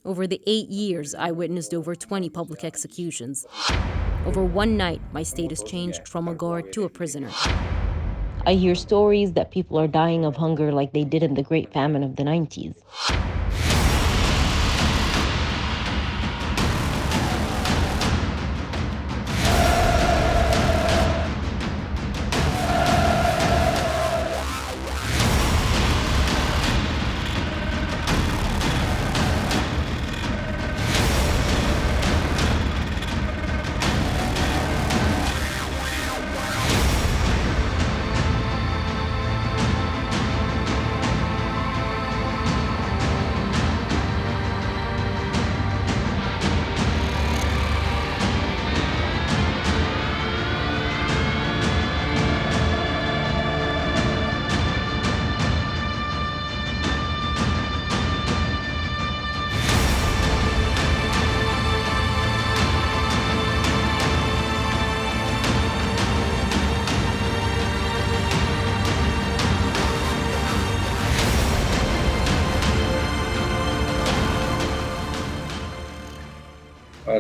Over the 8 years, I witnessed over 20 public executions. Over one night, my status changed from a guard to a prisoner. I hear stories that people are dying of hunger like they did in the Great Famine of the 90s.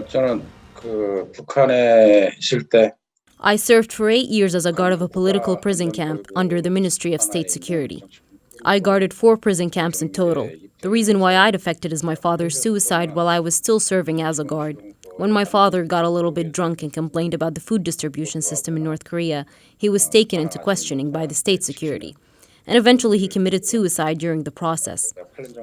저는 북한에 있을 때 I served for 8 years as a guard of a political prison camp under the Ministry of State Security. I guarded 4 prison camps in total. The reason why I defected is my father's suicide while I was still serving as a guard. When my father got a little bit drunk and complained about the food distribution system in North Korea, he was taken into questioning by the state security. And eventually he committed suicide during the process.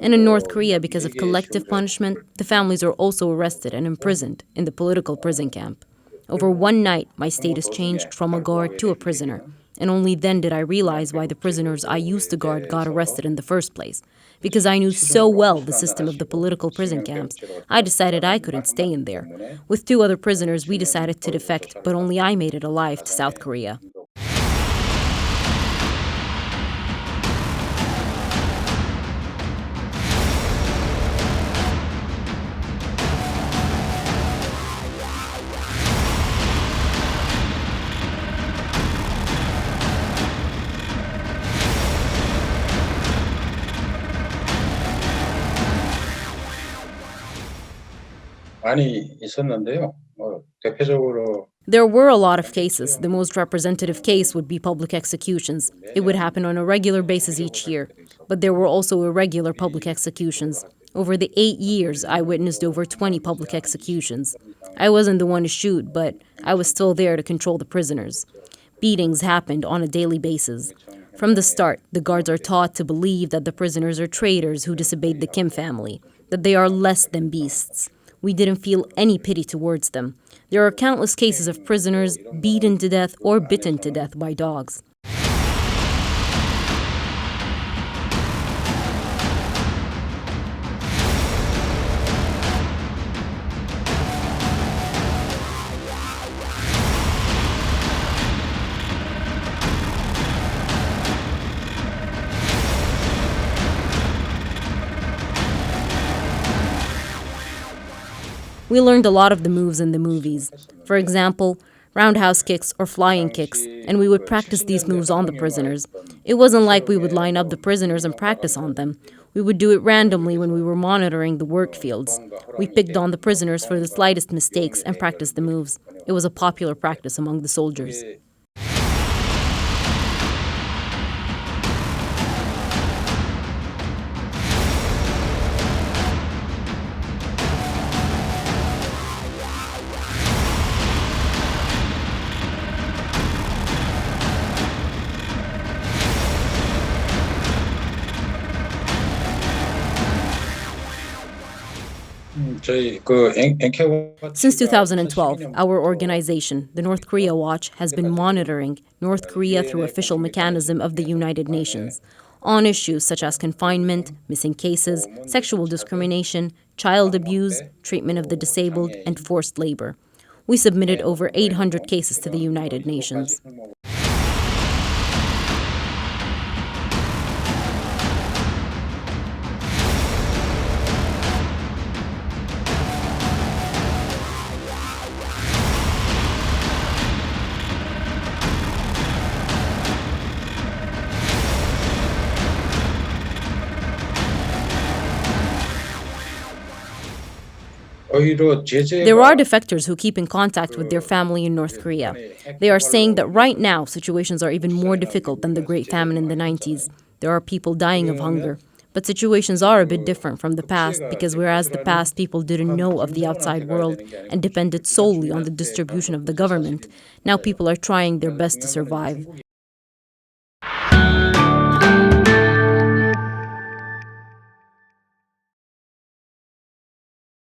And in North Korea, because of collective punishment, the families are also arrested and imprisoned in the political prison camp. Over one night, my status changed from a guard to a prisoner. And only then did I realize why the prisoners I used to guard got arrested in the first place. Because I knew so well the system of the political prison camps, I decided I couldn't stay in there. With 2 other prisoners, we decided to defect, but only I made it alive to South Korea. 많이 있었는데요. 대표적으로 There were a lot of cases. The most representative case would be public executions. It would happen on a regular basis each year. But there were also irregular public executions. Over the 8 years, I witnessed over 20 public executions. I wasn't the one to shoot, but I was still there to control the prisoners. Beatings happened on a daily basis. From the start, the guards are taught to believe that the prisoners are traitors who disobeyed the Kim family, that they are less than beasts. We didn't feel any pity towards them. There are countless cases of prisoners beaten to death or bitten to death by dogs. We learned a lot of the moves in the movies. For example, roundhouse kicks or flying kicks, and we would practice these moves on the prisoners. It wasn't like we would line up the prisoners and practice on them. We would do it randomly when we were monitoring the work fields. We picked on the prisoners for the slightest mistakes and practiced the moves. It was a popular practice among the soldiers. Since 2012, our organization, the North Korea Watch, has been monitoring North Korea through official mechanism of the United Nations on issues such as confinement, missing cases, sexual discrimination, child abuse, treatment of the disabled, and forced labor. We submitted over 800 cases to the United Nations. There are defectors who keep in contact with their family in North Korea. They are saying that right now situations are even more difficult than the Great Famine in the 90s. There are people dying of hunger. But situations are a bit different from the past because whereas the past people didn't know of the outside world and depended solely on the distribution of the government, now people are trying their best to survive.